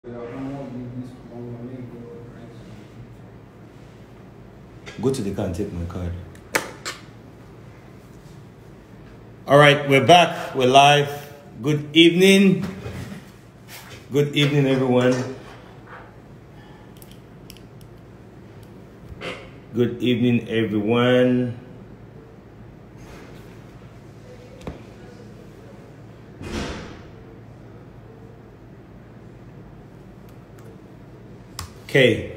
Go to the car and take my card. All right, we're back. We're live. Good evening. Good evening, everyone. Good evening, everyone. Okay.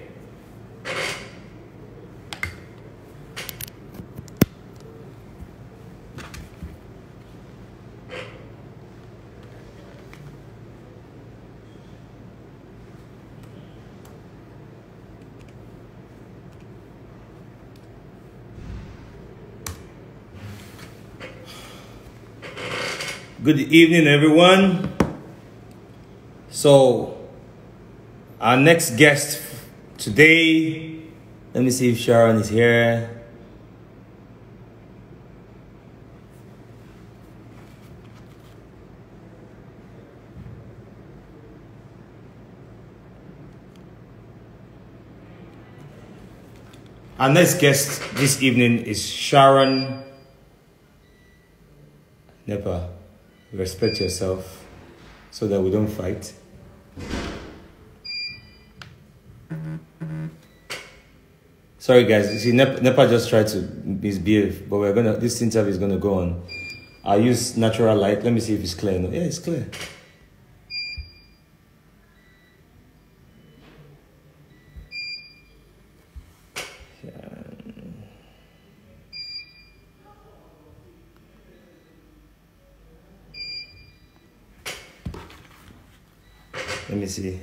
Good evening, everyone. So, our next guest today, let me see if Sharon is here. Our next guest this evening is Sharon. Nepa, respect yourself so that we don't fight. Sorry guys, you see Nepa just tried to misbehave, but this interview is gonna go on. I'll use natural light. Let me see if it's clear. No, yeah, it's clear. Let me see.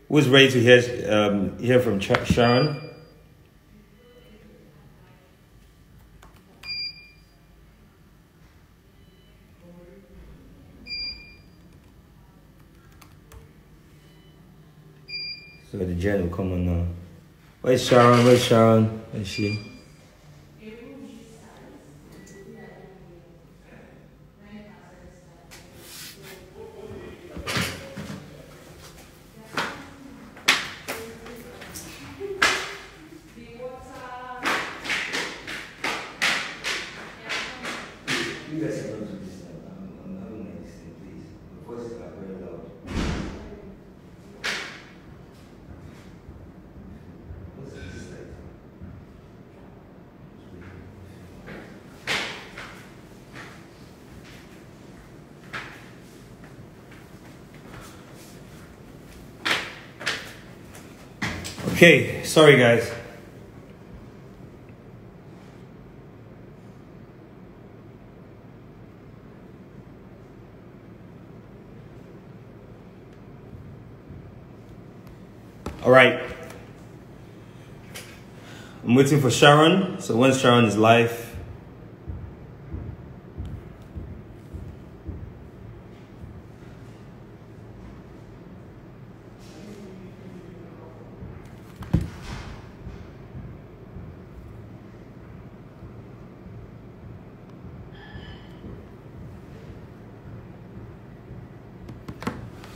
Who's ready to hear from Sharon? So the gen will come on now. Where's Sharon? Where's she? Okay, sorry guys. All right. I'm waiting for Sharon. So when Sharon is live,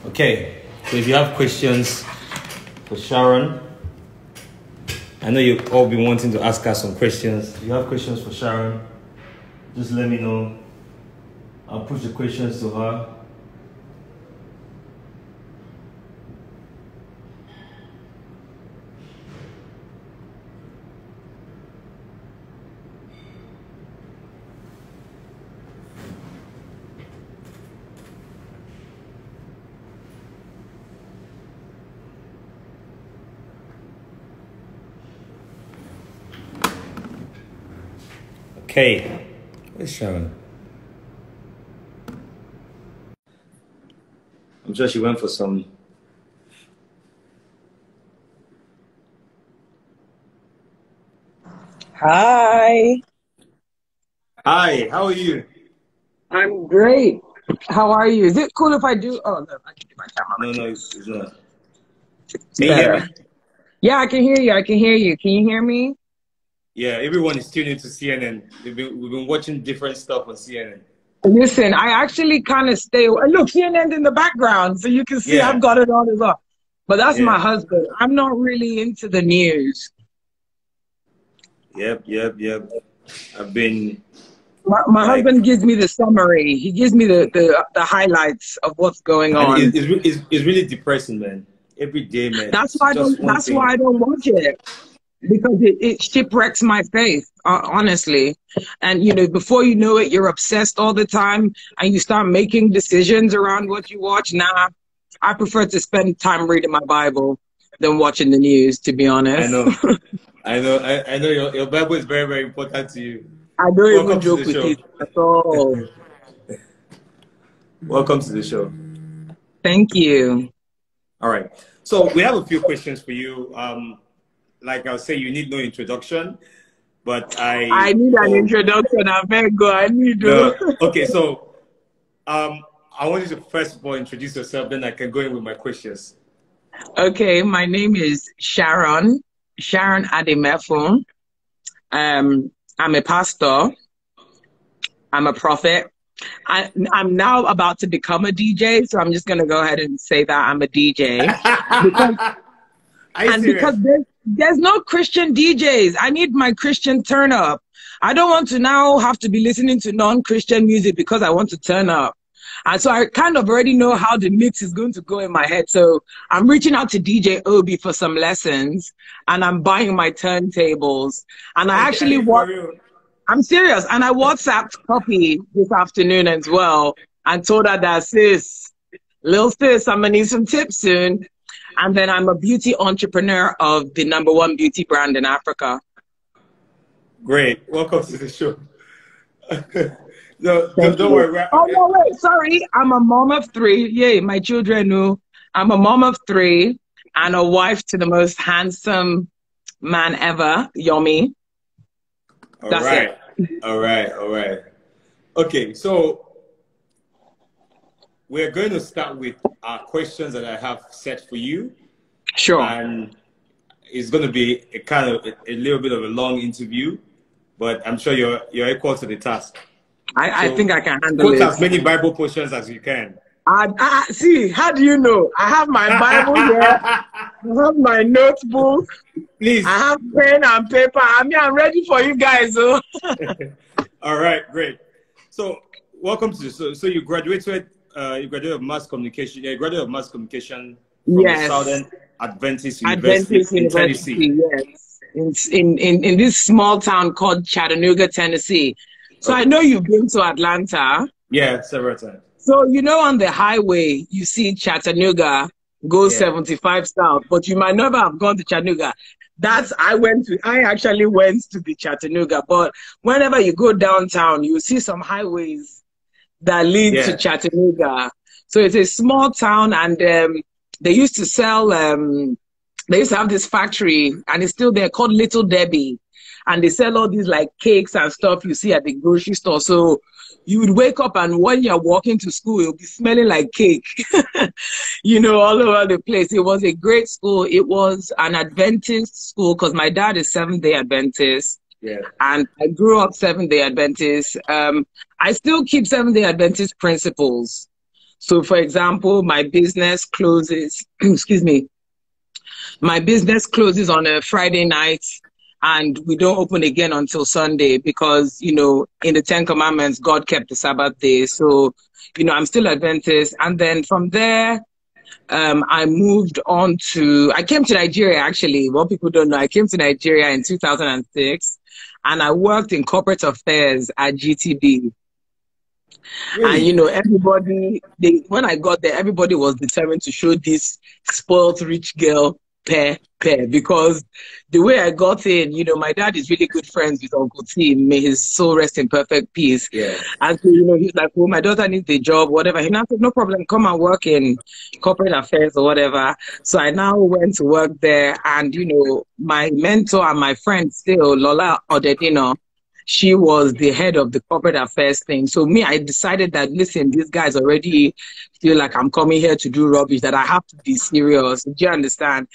okay, so if you have questions for Sharon, I know you've all been wanting to ask her some questions. If you have questions for Sharon, just let me know. I'll push the questions to her. Okay, where's Sharon? I'm sure she went for some. Hi. Hi, how are you? I'm great. How are you? Is it cool if I do? Oh, no, I can do my camera. No, it's not. It's Can you hear better. me? Yeah, I can hear you. I can hear you. Can you hear me? Yeah, everyone is tuning to CNN. We've been watching different stuff on CNN. Listen, I actually kind of stay away. Look, CNN's in the background, so you can see I've got it on as well. But that's my husband. I'm not really into the news. Yep. I've been... My husband gives me the summary. He gives me the highlights of what's going on. And it's really depressing, man. Every day, man. That's why I don't watch it. Because it shipwrecks my faith, honestly. And, you know, before you know it, you're obsessed all the time and you start making decisions around what you watch. Nah, I prefer to spend time reading my Bible than watching the news, to be honest. I know your Bible is very, very important to you. I don't even joke with it at all. Welcome to the show. Thank you. All right. So we have a few questions for you. Like I'll say, you need no introduction, but I need an introduction. I beg God, I need Okay, so I want you to first of all introduce yourself, then I can go in with my questions. Okay, my name is Sharon Ademefun. I'm a pastor. I'm a prophet. I'm now about to become a DJ, so I'm just going to go ahead and say that I'm a DJ. Because there's no Christian DJs. I need my Christian turn up. I don't want to now have to be listening to non-Christian music because I want to turn up. And so I kind of already know how the mix is going to go in my head. So I'm reaching out to DJ Obi for some lessons, and I'm buying my turntables. And I actually I'm serious. And I WhatsApped Copy this afternoon as well and told her that, little sis, I'm going to need some tips soon. And then I'm a beauty entrepreneur of the #1 beauty brand in Africa. Great. Welcome to the show. Don't worry. Oh, no, wait. Sorry. I'm a mom of 3. Yay, my children know. I'm a mom of 3 and a wife to the most handsome man ever, Yomi. That's it. All right. Okay, so we're going to start with our questions that I have set for you. Sure. And it's going to be a little bit of a long interview, but I'm sure you're equal to the task. I think I can handle it. Quote as many Bible portions as you can. See, how do you know? I have my Bible here. I have my notebook. Please. I have pen and paper. I'm ready for you guys. Oh. All right, great. So, welcome to this. So you graduated. You graduated of mass communication. Yeah, you graduated of mass communication from the Southern Adventist University in Tennessee. Yes, in this small town called Chattanooga, Tennessee. So I know you've been to Atlanta. Yeah, several times. So, you know, on the highway, you see Chattanooga go 75 south, but you might never have gone to Chattanooga. I actually went to the Chattanooga, but whenever you go downtown, you see some highways that lead to Chattanooga. So it's a small town, and they used to sell, they used to have this factory, and it's still there, called Little Debbie. And they sell all these like cakes and stuff you see at the grocery store. So you would wake up, and when you're walking to school, you'll be smelling like cake, you know, all over the place. It was a great school. It was an Adventist school because my dad is Seventh-day Adventist. Yeah. And I grew up Seventh-day Adventist. I still keep Seventh-day Adventist principles. So, for example, my business closes, excuse me, my business closes on a Friday night, and we don't open again until Sunday because, you know, in the 10 Commandments, God kept the Sabbath day. So, you know, I'm still Adventist. And then from there, I moved on I came to Nigeria, actually. What people don't know, I came to Nigeria in 2006, and I worked in corporate affairs at GTB. Really? And, you know, when I got there, everybody was determined to show this spoiled rich girl pair, because the way I got in, you know, my dad is really good friends with Uncle T. May his soul rest in perfect peace. Yeah. And so, you know, he's like, well, my daughter needs a job, whatever. He now said, no problem, come and work in corporate affairs or whatever. So I now went to work there, and, you know, my mentor and my friend still, Lola Odedino, she was the head of the corporate affairs thing. So me, I decided that, listen, these guys already feel like I'm coming here to do rubbish, that I have to be serious. Do you understand?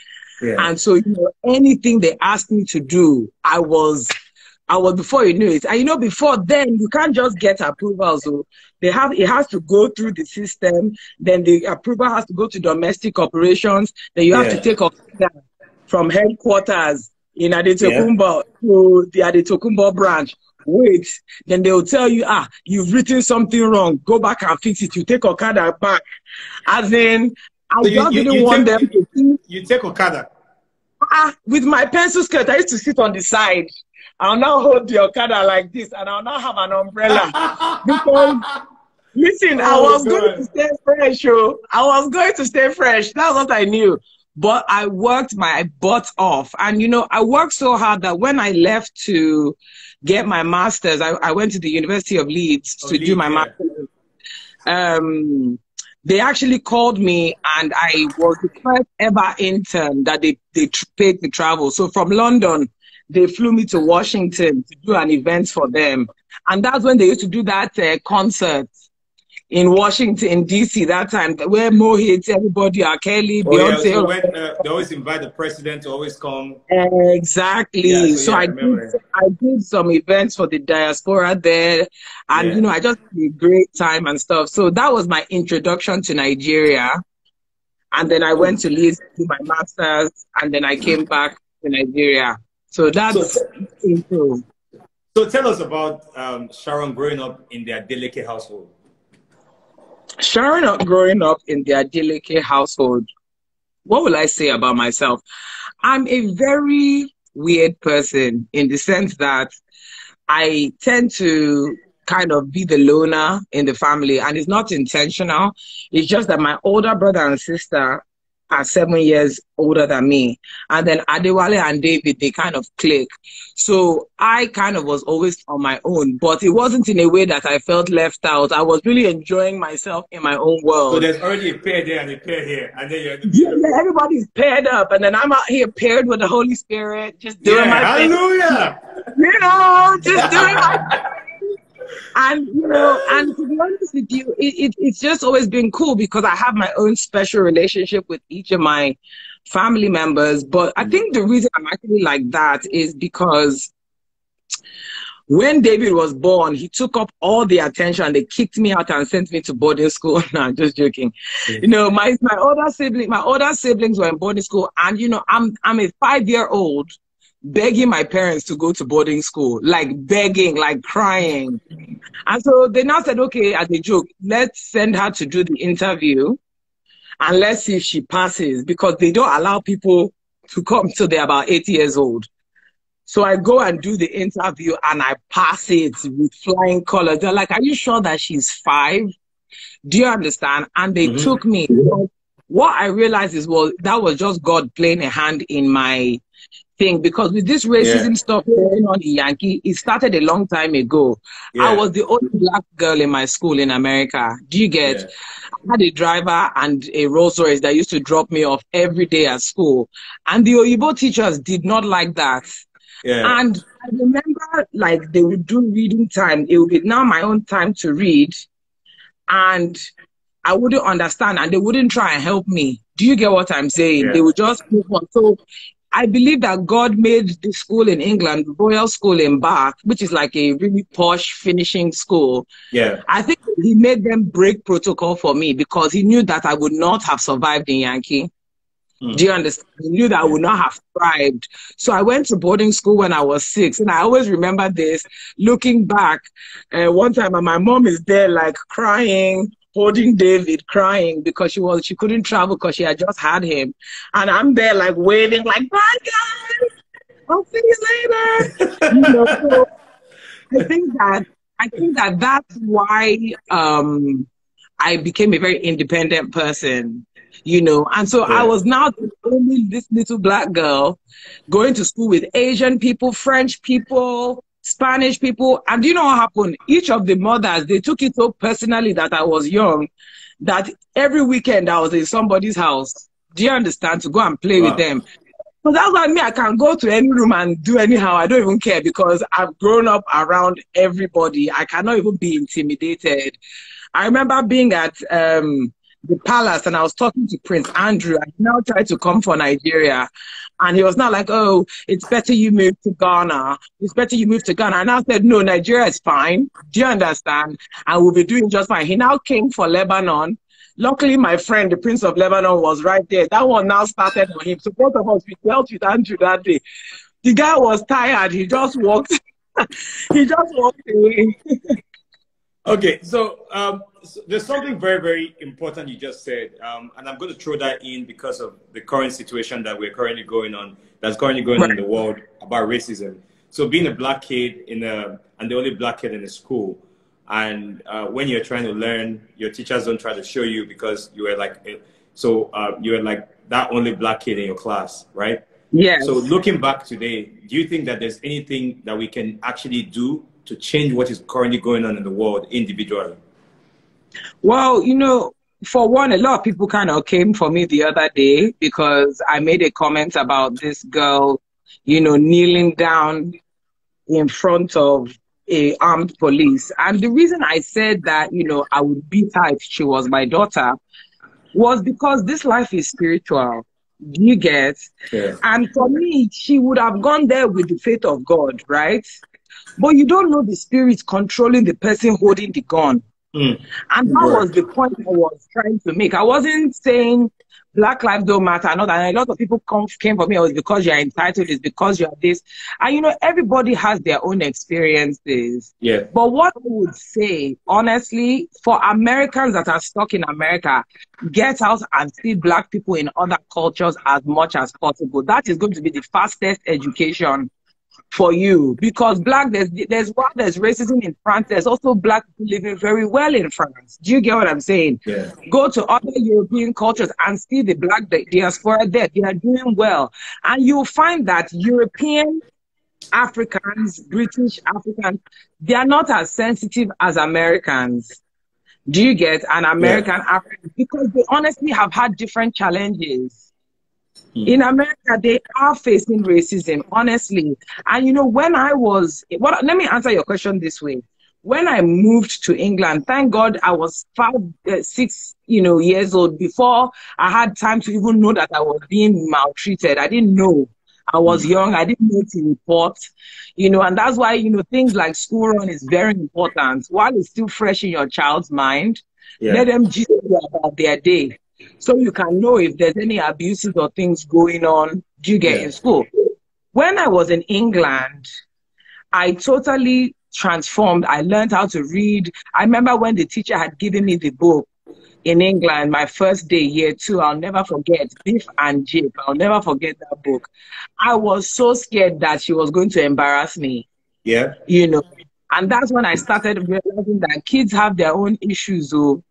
Yeah. And so, you know, anything they asked me to do, I was I was before you knew it. And you know, before then, you can't just get approval. So it has to go through the system. Then the approval has to go to domestic operations. Then you have to take from headquarters in Adetokunbo to the Adetokunbo branch. Wait, then they will tell you, you've written something wrong. Go back and fix it. You take Okada back. As in, I just didn't want them to see. You take Okada? With my pencil skirt, I used to sit on the side. I'll now hold the Okada like this, and I'll now have an umbrella. Because, listen, I was going to stay fresh. I was going to stay fresh. That's what I knew. But I worked my butt off. And, you know, I worked so hard that when I left to get my master's, I went to the University of Leeds to do my master's. They actually called me, and I was the first ever intern that they paid to travel. So from London, they flew me to Washington to do an event for them. And that's when they used to do that concert in Washington, in DC, that time, where Mo hits everybody, R. Kelly, Beyonce. So when, they always invite the president to always come. Exactly. Yeah, so I did some events for the diaspora there. And, you know, I just had a great time and stuff. So that was my introduction to Nigeria. And then I went to Leeds to do my master's, and then I came back to Nigeria. So that's simple. So tell us about Sharon growing up in the Adeleke household. Sharon growing up in the Adeleke household, what will I say about myself? I'm a very weird person in the sense that I tend to kind of be the loner in the family, and it's not intentional. It's just that my older brother and sister are 7 years older than me. And then Adewale and David, they kind of click. So I kind of was always on my own, but it wasn't in a way that I felt left out. I was really enjoying myself in my own world. So there's already a pair there and a pair here. And then you're everybody's paired up. And then I'm out here paired with the Holy Spirit, just doing my hallelujah. thing. You know, just doing my thing. And, you know, and to be honest with you, it's just always been cool because I have my own special relationship with each of my family members. But I think the reason I'm actually like that is because when David was born, he took up all the attention. They kicked me out and sent me to boarding school. No, I'm just joking. You know, my older siblings were in boarding school, and you know, I'm a 5-year-old begging my parents to go to boarding school, like begging, like crying. And so they now said, okay, as a joke, let's send her to do the interview and let's see if she passes, because they don't allow people to come till they're about 8 years old. So I go and do the interview and I pass it with flying colors. They're like, are you sure that she's 5? Do you understand? And they took me. What I realized is, well, that was just God playing a hand in my thing, because with this racism stuff going on in Yankee, it started a long time ago. I was the only black girl in my school in America. Do you get? I had a driver and a Rolls Royce that used to drop me off every day at school. And the Oyibo teachers did not like that. And I remember, like, they would do reading time. It would be now my own time to read. And I wouldn't understand, and they wouldn't try and help me. Do you get what I'm saying? They would just move on. So I believe that God made the school in England, Royal School in Bath, which is like a really posh finishing school. I think he made them break protocol for me because he knew that I would not have survived in Yankee. Do you understand? He knew that I would not have thrived. So I went to boarding school when I was 6. And I always remember this, looking back, one time and my mom is there like crying, holding David, crying because she couldn't travel because she had just had him. And I'm there like waving like, bye guys, I'll see you later. You know, so I think that that's why I became a very independent person, you know. And so I was now only this little black girl going to school with Asian people, French people, Spanish people. And do you know what happened? Each of the mothers, they took it so personally that I was young, that every weekend I was in somebody's house. Do you understand? To go and play with them. So that's why I can go to any room and do anyhow. I don't even care because I've grown up around everybody. I cannot even be intimidated. I remember being at the palace, and I was talking to Prince Andrew, and he now tried to come for Nigeria. And he was not like, oh, it's better you move to Ghana. It's better you move to Ghana. And I said, no, Nigeria is fine. Do you understand? And we'll be doing just fine. He now came for Lebanon. Luckily, my friend, the Prince of Lebanon, was right there. That one now started on him. So both of us, we dealt with Andrew that day. The guy was tired. He just walked. He just walked away. Okay, so, there's something very, very important you just said, and I'm going to throw that in because of the current situation that we're currently going on, that's currently going on in the world about racism. So being a black kid and the only black kid in the school, and when you're trying to learn, your teachers don't try to show you because you were like, you were like that only black kid in your class, right? Yes. So looking back today, do you think that there's anything that we can actually do to change what is currently going on in the world individually? Well, you know, for one, a lot of people kind of came for me the other day because I made a comment about this girl, you know, kneeling down in front of a armed police. And the reason I said that, you know, I would beat her if she was my daughter was because this life is spiritual. Do you get? Yeah. And for me, she would have gone there with the faith of God, right? But you don't know the spirit controlling the person holding the gun. And that was the point I was trying to make. I wasn't saying Black lives don't matter. I know that a lot of people came for me. It was because you're entitled. It's because you're this. And, you know, everybody has their own experiences. Yeah. But what I would say, honestly, for Americans that are stuck in America, get out and see Black people in other cultures as much as possible. That is going to be the fastest education for you, because there's racism in France, there's also Black people living very well in France. Do you get what I'm saying? Yeah. Go to other European cultures and see the Black diaspora there. They are doing well. And you'll find that European Africans, British Africans, they are not as sensitive as Americans. Do you get? An American African, because they honestly have had different challenges. In America, they are facing racism, honestly. And, you know, when I was, let me answer your question this way. When I moved to England, thank God I was 6 years old before I had time to even know that I was being maltreated. I didn't know. I was young. I didn't know to report, you know, and that's why, you know, things like school run is very important. While it's still fresh in your child's mind, let them teach you about their day, so you can know if there's any abuses or things going on you get in school. When I was in England, I totally transformed. I learned how to read. I remember when the teacher had given me the book in England, my first day, year 2, I'll never forget, Beef and Jip. I'll never forget that book. I was so scared that she was going to embarrass me. Yeah. You know, and that's when I started realizing that kids have their own issues. So,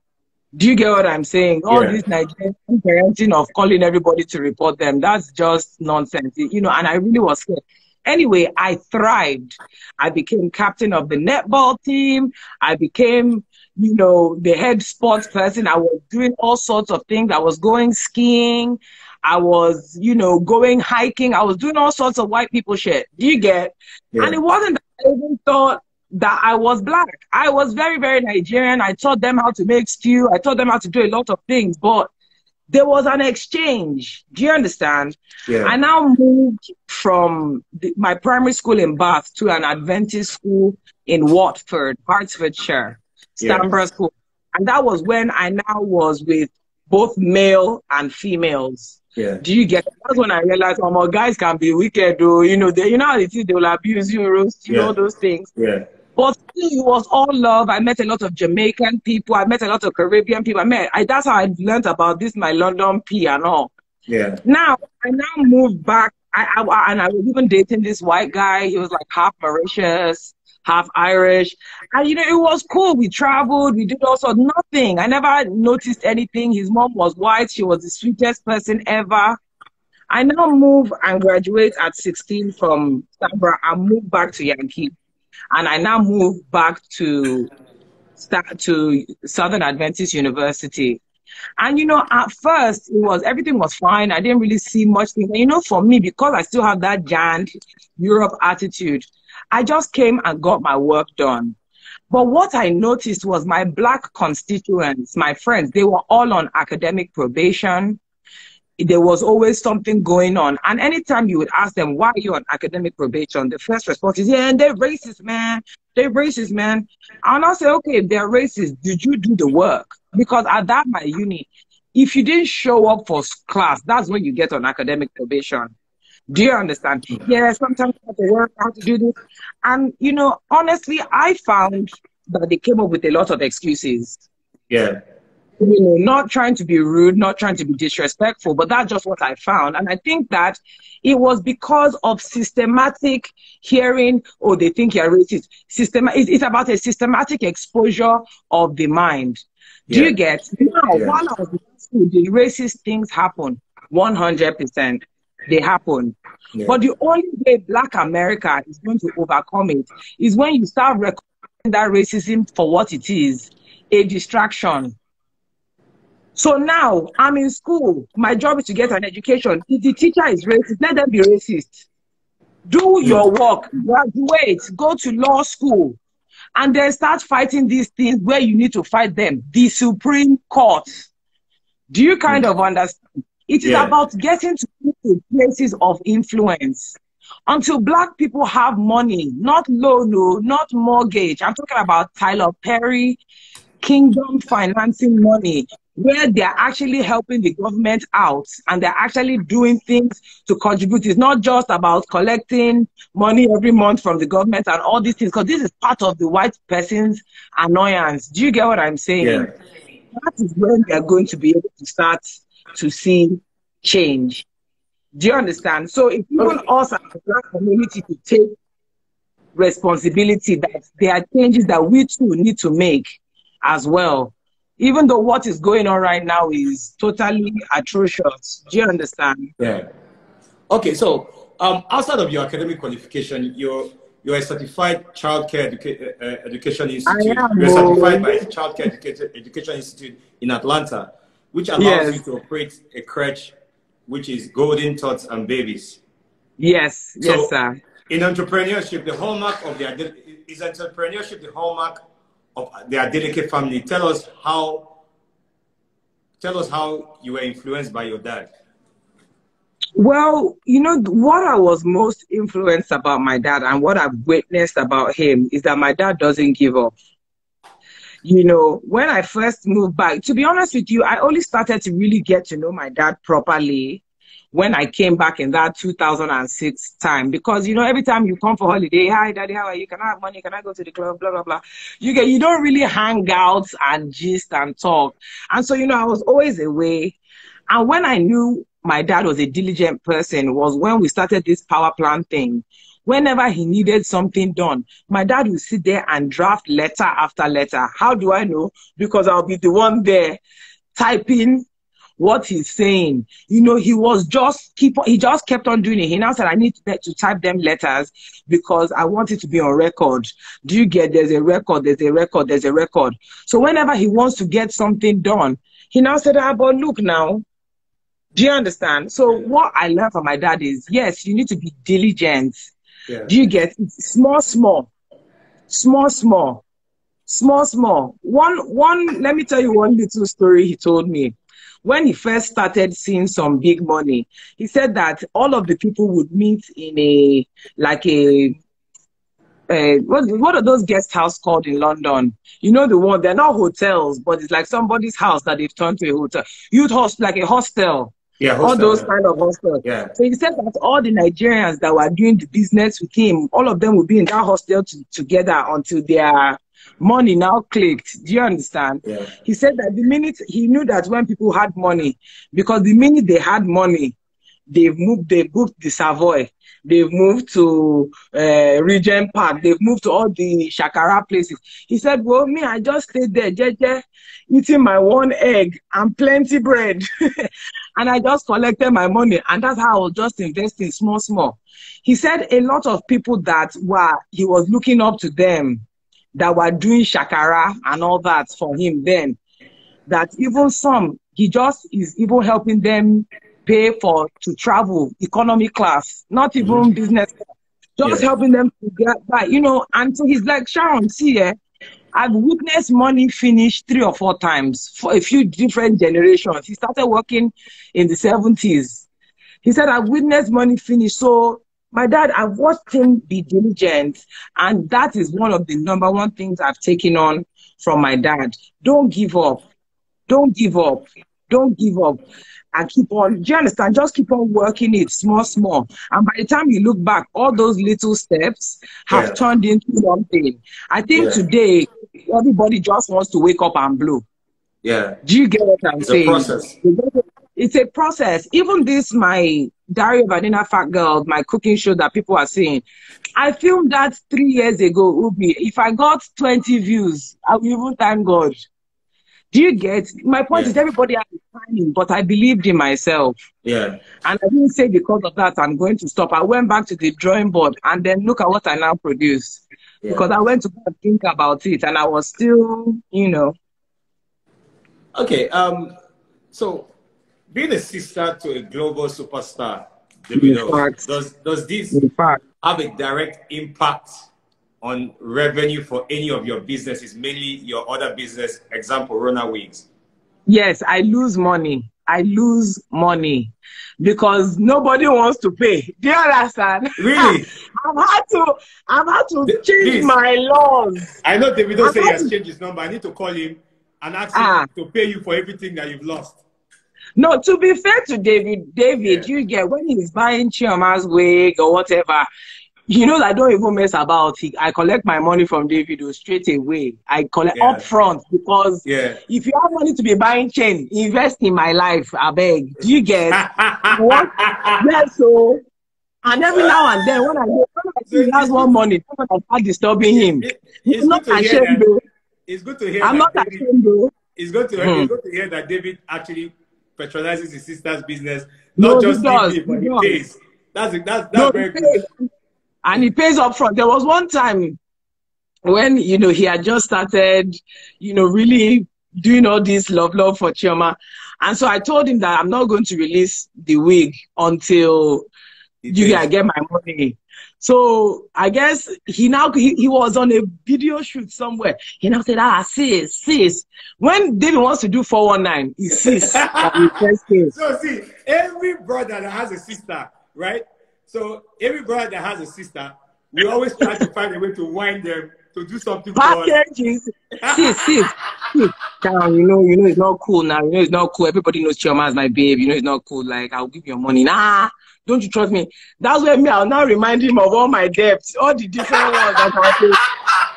do you get what I'm saying? All this Nigerian parenting of calling everybody to report them, that's just nonsense, you know, and I really was scared. Anyway, I thrived. I became captain of the netball team. I became, you know, the head sports person. I was doing all sorts of things. I was going skiing. I was, you know, going hiking. I was doing all sorts of white people shit. Do you get? And it wasn't that I even thought that I was Black. I was very, very Nigerian. I taught them how to make stew. I taught them how to do a lot of things, but there was an exchange. Do you understand? Yeah. I now moved from my primary school in Bath to an Adventist school in Watford, Hertfordshire, Stanborough School. And that was when I now was with both male and females. Yeah. Do you get it? That's when I realized, oh, my guys can be wicked, though. You know, you know how it is, they will abuse you, roast you, all those things. Yeah. But still, it was all love. I met a lot of Jamaican people. I met a lot of Caribbean people. That's how I learned about this, my London P and all. Yeah. Now, I moved back. And I was even dating this white guy. He was like half Mauritius, half Irish. And, you know, it was cool. We traveled. We did also nothing. I never noticed anything. His mom was white. She was the sweetest person ever. I now move and graduate at 16 from Stanborough and move back to Yankee. And I now moved back to Southern Adventist University. And, you know, at first, everything was fine. I didn't really see much things. And, you know, for me, because I still have that giant Europe attitude, I just came and got my work done. But what I noticed was my Black constituents, my friends, they were all on academic probation. There was always something going on. And anytime you would ask them, why are you on academic probation? The first response is, yeah, and they're racist, man. They're racist, man. And I'll say, okay, if they're racist, did you do the work? Because at that, my uni, if you didn't show up for class, that's when you get on academic probation. Do you understand? Yeah, sometimes I have to work, I have to do this. And, you know, honestly, I found that they came up with a lot of excuses. Yeah. You know, not trying to be rude, not trying to be disrespectful, but that's just what I found. And I think that it was because of systematic hearing, oh, they think you're racist. It's about a systematic exposure of the mind. Do you get? Now, while I was in school, the racist things happen 100%. They happen. Yeah. But the only way Black America is going to overcome it is when you start recognizing that racism for what it is, a distraction. So now I'm in school. My job is to get an education. If the teacher is racist, let them be racist. Do your work, graduate, go to law school, and then start fighting these things where you need to fight them. The Supreme Court. Do you kind of understand? It is about getting to places of influence. Until Black people have money, not loan, no, not mortgage. I'm talking about Tyler Perry, Kingdom financing money, where they're actually helping the government out and they're actually doing things to contribute. It's not just about collecting money every month from the government and all these things, because this is part of the white person's annoyance. Do you get what I'm saying? Yeah. That is when they're going to be able to start to see change. Do you understand? So if you want us as a Black community to take responsibility, that there are changes that we too need to make as well, even though what is going on right now is totally atrocious. Do you understand? Yeah. Okay, so outside of your academic qualification, you're a certified childcare education institute. You're certified by Childcare Education Institute in Atlanta, which allows you to operate a crèche, which is Golden Tots and Babies. Yes, yes, sir. In entrepreneurship, the hallmark of the hallmark of the Adeleke family. Tell us how you were influenced by your dad. Well, you know, what I was most influenced about my dad and what I've witnessed about him is that my dad doesn't give up. You know, when I first moved back, to be honest with you, I only started to really get to know my dad properly when I came back in that 2006 time. Because, you know, every time you come for holiday, hi, daddy, how are you? Can I have money? Can I go to the club? Blah, blah, blah. You don't really hang out and gist and talk. And so, you know, I was always away. And when I knew my dad was a diligent person was when we started this power plant thing. Whenever he needed something done, my dad would sit there and draft letter after letter. How do I know? Because I'll be the one there typing what he's saying. You know, he just kept on doing it. He now said, I need to type them letters because I want it to be on record. Do you get, there's a record, there's a record, there's a record. So whenever he wants to get something done, he now said, but look now, do you understand? So what I learned from my dad is, yes, you need to be diligent. Yeah. Do you get it? Small, small. Let me tell you one little story he told me. When he first started seeing some big money, he said that all of the people would meet in what are those guest house called in London? You know the one, they're not hotels, but it's like somebody's house that they've turned to a hotel. Youth hostel, like a hostel. Yeah, hostel, all those kind of hostels. Yeah. So he said that all the Nigerians that were doing the business with him, all of them would be in that hostel together until their money now clicked. Do you understand? Yeah. He said that the minute he knew that when people had money, because the minute they had money, they booked the Savoy, they've moved to Regent Park, they've moved to all the Shakara places. He said, well, me, I just stayed there, jeje, eating my one egg and plenty bread. And I just collected my money. And that's how I was just investing small. He said a lot of people that he was looking up to them, that were doing Shakara and all that for him then, that even some, he just is even helping them pay to travel economy class, not even business class, just helping them to get by, you know. And so he's like, Sharon, see, I've witnessed money finish 3 or 4 times for a few different generations. He started working in the 70s. He said, I've witnessed money finish. So my dad, I've watched him be diligent. And that is one of the #1 things I've taken on from my dad. Don't give up. Don't give up. Don't give up. And keep on, do you understand? Just keep on working it small, small. And by the time you look back, all those little steps have turned into something. I think today, everybody just wants to wake up and blow. Yeah. Do you get what I'm saying? It's a process. It's a process. Even this, my Diary of an Inner Fat Girl, my cooking show that people are seeing, I filmed that 3 years ago, Ubi. If I got 20 views, I will even thank God. Do you get? My point is everybody has timing, but I believed in myself. Yeah. And I didn't say because of that, I'm going to stop. I went back to the drawing board and then look at what I now produce. Yeah. Because I went to think about it and I was still, you know. Okay. So being a sister to a global superstar, Davido, does this have a direct impact on revenue for any of your businesses, mainly your other business, example, Rona Wigs? Yes, I lose money. I lose money because nobody wants to pay. Do you understand? Really? I've had to change my laws. I know Davido said he has changed his number. I need to call him and ask him to pay you for everything that you've lost. No, to be fair to David, you get when he's buying Chioma's wig or whatever, you know, I don't even mess about it. I collect my money from Davido straight away. I collect upfront because if you have money to be buying chain, invest in my life, I beg. Do you get what? Yes, so, and every now and then when I see he has one money, I start disturbing him. It's not ashamed though. It's good to hear. I'm not ashamed though. It's good to hear that David actually patronizes his sister's business, not just me, but he pays. That's very good. And he pays up front. There was one time when, you know, he had just started, you know, really doing all this love for Chioma. And so I told him that I'm not going to release the wig until I get my money. So I guess he was on a video shoot somewhere. He now said, sis. When David wants to do 419, he sis. So see, every brother that has a sister, right? So every brother that has a sister, we always try to find a way to wind them to do something for us. Sis. Sharon, you know it's not cool now. You know it's not cool. Everybody knows Chioma is my babe. You know it's not cool. Like, I'll give you your money. Nah, don't you trust me? That's where I'll now remind him of all my debts, all the different ones that I say.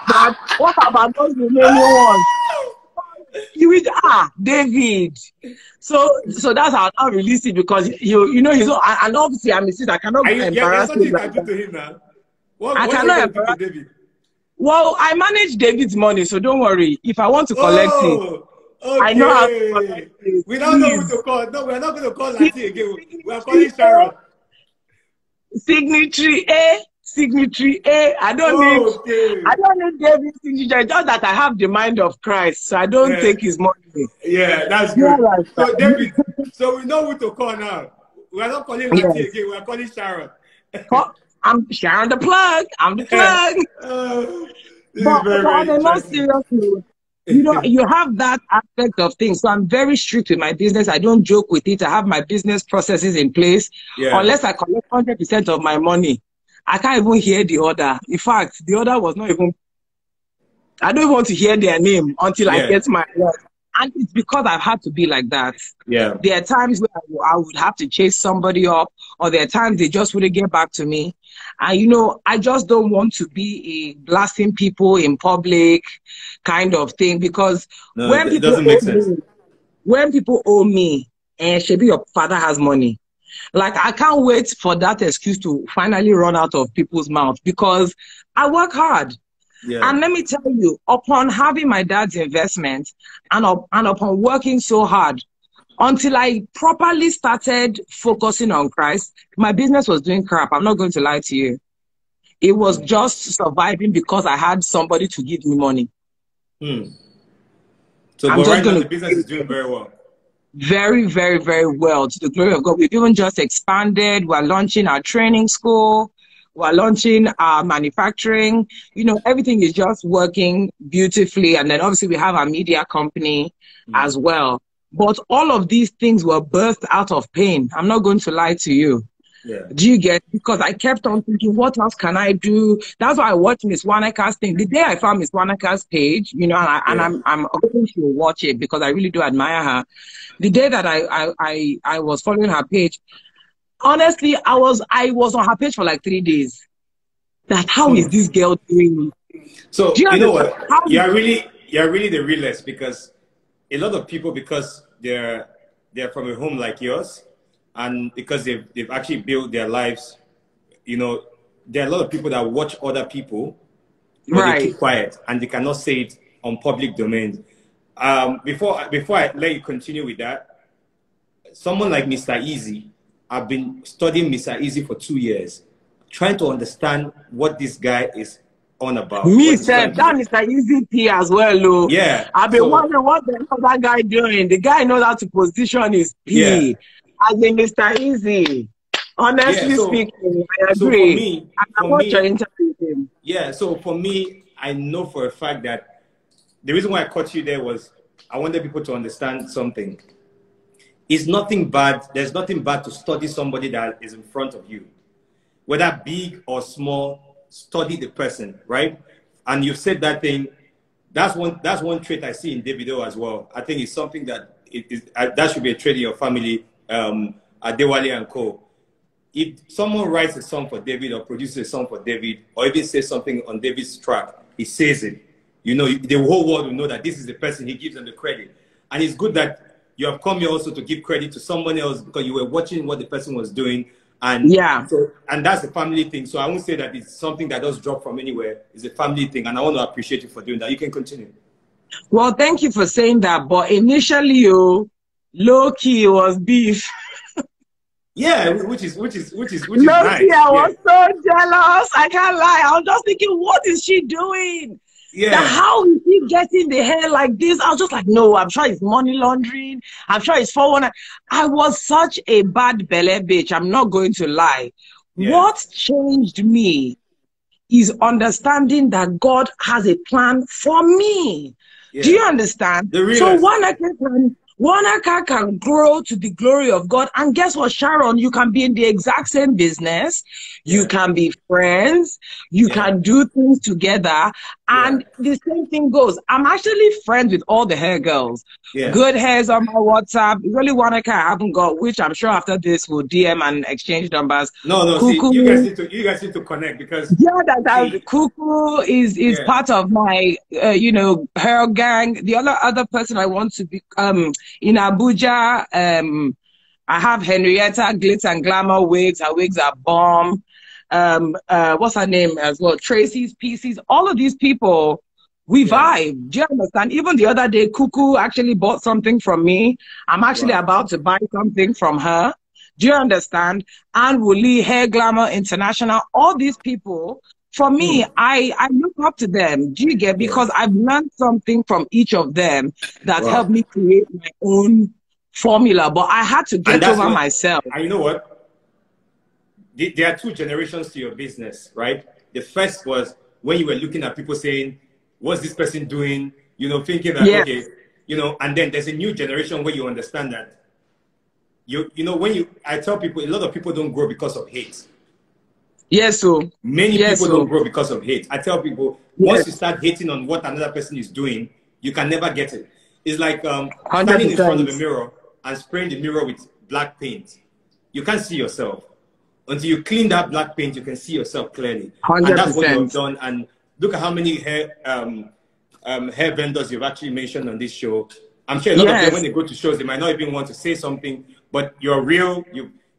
But what about those remaining ones? You will, David. So that's how I'll release it because you know he's not, and obviously I'm his sister. I cannot embarrass him. You can do to him now. I cannot embarrass David. Well, I manage David's money, so don't worry. If I want to collect it, okay. I know how to collect it. We don't know who to call. No, we're not going to call Lati again. We're calling Sharon. Signatory A. I don't need David's signature. It's just that I have the mind of Christ, so I don't take his money. Yeah, that's good. So David, so we know who to call now. We're not calling Lati again. We're calling Sharon. I'm Sharon the plug. I'm the plug. But on a more serious note, you know, you have that aspect of things. So I'm very strict with my business. I don't joke with it. I have my business processes in place. Unless I collect 100% of my money, I can't even hear the order. In fact, the order was not even, I don't even want to hear their name until I get my work. And it's because I've had to be like that. Yeah. There are times where I would have to chase somebody up, or there are times they just wouldn't get back to me. And, you know, I just don't want to be a blasting people in public kind of thing because when people owe me, and Shebi, your father has money. Like, I can't wait for that excuse to finally run out of people's mouths because I work hard. Yeah. And let me tell you, upon having my dad's investment and upon working so hard, until I properly started focusing on Christ, my business was doing crap. I'm not going to lie to you. It was just surviving because I had somebody to give me money. So right now the business is doing very well. Very, very, very well, to the glory of God. We've even just expanded. We're launching our training school. We're launching our manufacturing. You know, everything is just working beautifully. And then obviously we have our media company as well. But all of these things were birthed out of pain. I'm not going to lie to you. Yeah. Do you get? Because I kept on thinking, what else can I do? That's why I watched Miss Wanaka's thing. The day I found Miss Wanaka's page, you know, and I'm hoping she'll watch it because I really do admire her. The day that I was following her page, honestly, I was on her page for like 3 days. That how is this girl doing? So you know what? You're really the realest, because a lot of people, because they're from a home like yours, and because they've actually built their lives, you know, there are a lot of people that watch other people, but they keep quiet and they cannot say it on public domains. Before I let you continue with that, someone like Mr. Easy, I've been studying Mr. Easy for 2 years, trying to understand what this guy is on about. Me said that Mr. Easy P as well, Lou. Yeah. I've been wondering what the hell that guy doing. The guy knows how to position his P. Yeah. As in Mr. Easy. Honestly speaking, I agree. I watched your interview with him. Yeah, so for me, I know for a fact that the reason why I caught you there was I wanted people to understand something. It's nothing bad. There's nothing bad to study somebody that is in front of you. Whether big or small, study the person, right? And you've said that thing. That's one trait I see in Davido as well. I think it's something that that should be a trait in your family, Adewale and Co. If someone writes a song for David or produces a song for David, or even says something on David's track, he says it. You know, the whole world will know that this is the person. He gives them the credit. And it's good that you have come here also to give credit to someone else, because you were watching what the person was doing. And and that's a family thing. So I won't say that it's something that does drop from anywhere. It's a family thing. And I want to appreciate you for doing that. You can continue. Well, thank you for saying that. But initially, low key was beef. Yeah, which is nice. I was so jealous. I can't lie. I was just thinking, what is she doing? Yeah. How is he getting the hair like this? I was just like, no, I'm sure it's money laundering. I'm sure it's 419. I was such a bad belly bitch. I'm not going to lie. Yeah. What changed me is understanding that God has a plan for me. Yeah. Do you understand? So Wanaka can grow to the glory of God. And guess what, Sharon? You can be in the exact same business. You can be friends. You can do things together. And the same thing goes. I'm actually friends with all the hair girls. Good hairs on my WhatsApp. Really, Wanaka I haven't got, which I'm sure after this we'll DM and exchange numbers. No, Cuckoo, see, you guys need to connect, because Cuckoo is part of my hair gang. The other person I want to be in Abuja, I have Henrietta Glitz and Glamour wigs. Her wigs are bomb. What's her name as well? Tracy's PCs. All of these people, we vibe. Do you understand? Even the other day, Cuckoo actually bought something from me. I'm actually about to buy something from her. Do you understand? And Wuli, Hair Glamour International, all these people, for me, I look up to them. Do you get? Because I've learned something from each of them that helped me create my own formula. But I had to get over myself. And you know what? There are 2 generations to your business, right? The first was when you were looking at people saying, what's this person doing? You know, thinking that, okay, you know, and then there's a new generation where you understand that, you know, I tell people, a lot of people don't grow because of hate. Yes, so many people don't grow because of hate. I tell people, once you start hating on what another person is doing, you can never get it. It's like standing in front of a mirror and spraying the mirror with black paint. You can't see yourself. Until you clean that black paint, you can see yourself clearly. 100%. And that's what you've done. And look at how many hair vendors you've actually mentioned on this show. I'm sure a lot of them, when they go to shows, they might not even want to say something, but you're real.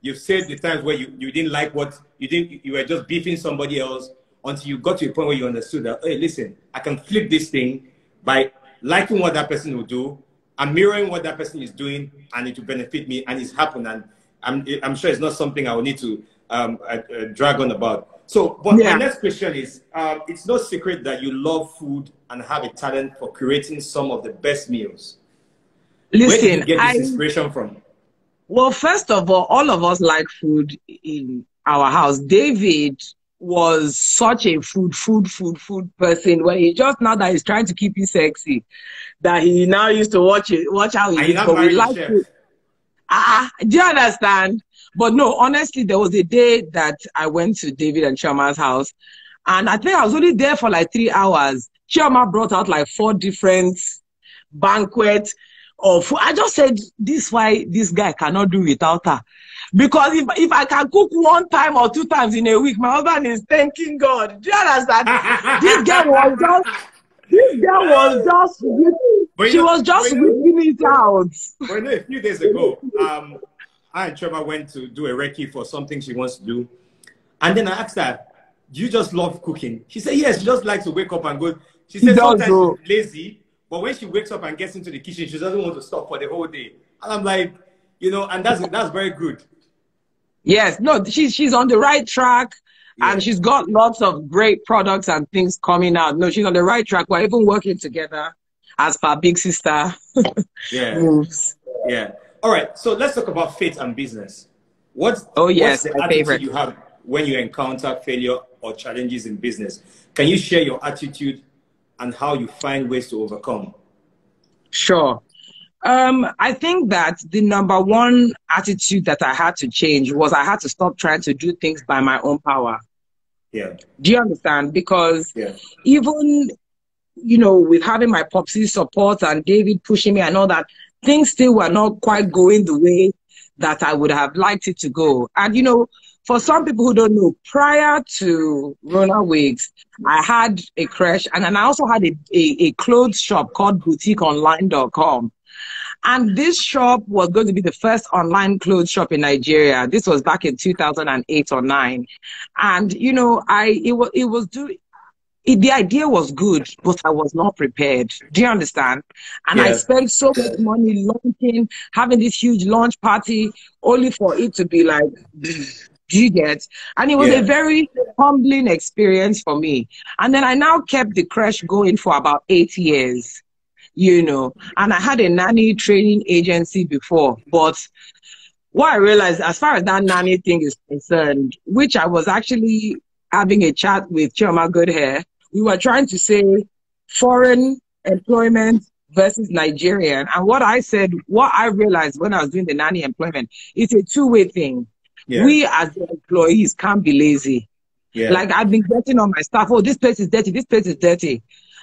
You've said the times where you didn't like what you were just beefing somebody else, until you got to a point where you understood that, hey, listen, I can flip this thing by liking what that person will do and mirroring what that person is doing, and it will benefit me, and it's happened. And I'm sure it's not something I will need to drag on about. So, but my next question is, it's no secret that you love food and have a talent for creating some of the best meals. Listen, where did you get this inspiration from? Well, first of all of us like food in our house. David was such a food person, where he just, now that he's trying to keep you sexy, that he now used to watch how he eats, but we like it. Do you understand? But no, honestly, there was a day that I went to David and Chioma's house, and I think I was only there for like 3 hours. Chioma brought out like 4 different banquets of food. I just said, this why this guy cannot do without her. Because if I can cook 1 time or 2 times in a week, my husband is thanking God. Do you understand? This girl was just, she was just whipping it out. But you know, a few days ago, I and Trevor went to do a recce for something she wants to do. And then I asked her, do you just love cooking? She said, yes, she just likes to wake up and go. She said sometimes she's lazy, but when she wakes up and gets into the kitchen, she doesn't want to stop for the whole day. And I'm like, you know, and that's very good. Yes, no, she's on the right track, and she's got lots of great products and things coming out. No, she's on the right track. We're even working together as per big sister moves. Yeah. All right, so let's talk about faith and business. What's the attitude you have when you encounter failure or challenges in business? Can you share your attitude and how you find ways to overcome? Sure. I think that the #1 attitude that I had to change was I had to stop trying to do things by my own power. Yeah. Do you understand? Because even, you know, with having my popsy support and David pushing me and all that, things still were not quite going the way that I would have liked it to go. And, you know, for some people who don't know, prior to Rona Wigs, I had a creche, and then I also had a clothes shop called boutiqueonline.com. And this shop was going to be the first online clothes shop in Nigeria. This was back in 2008 or 9. And, you know, the idea was good, but I was not prepared. Do you understand? And I spent so much money launching, having this huge launch party, only for it to be like, do you get? And it was a very humbling experience for me. And then I now kept the creche going for about 8 years, you know, and I had a nanny training agency before. But what I realized, as far as that nanny thing is concerned, which I was actually having a chat with Chioma Goodhair, we were trying to say foreign employment versus Nigerian. And what I realized when I was doing the nanny employment, it's a two-way thing. We as the employees can't be lazy. Like, I've been getting on my staff, oh, this place is dirty, this place is dirty.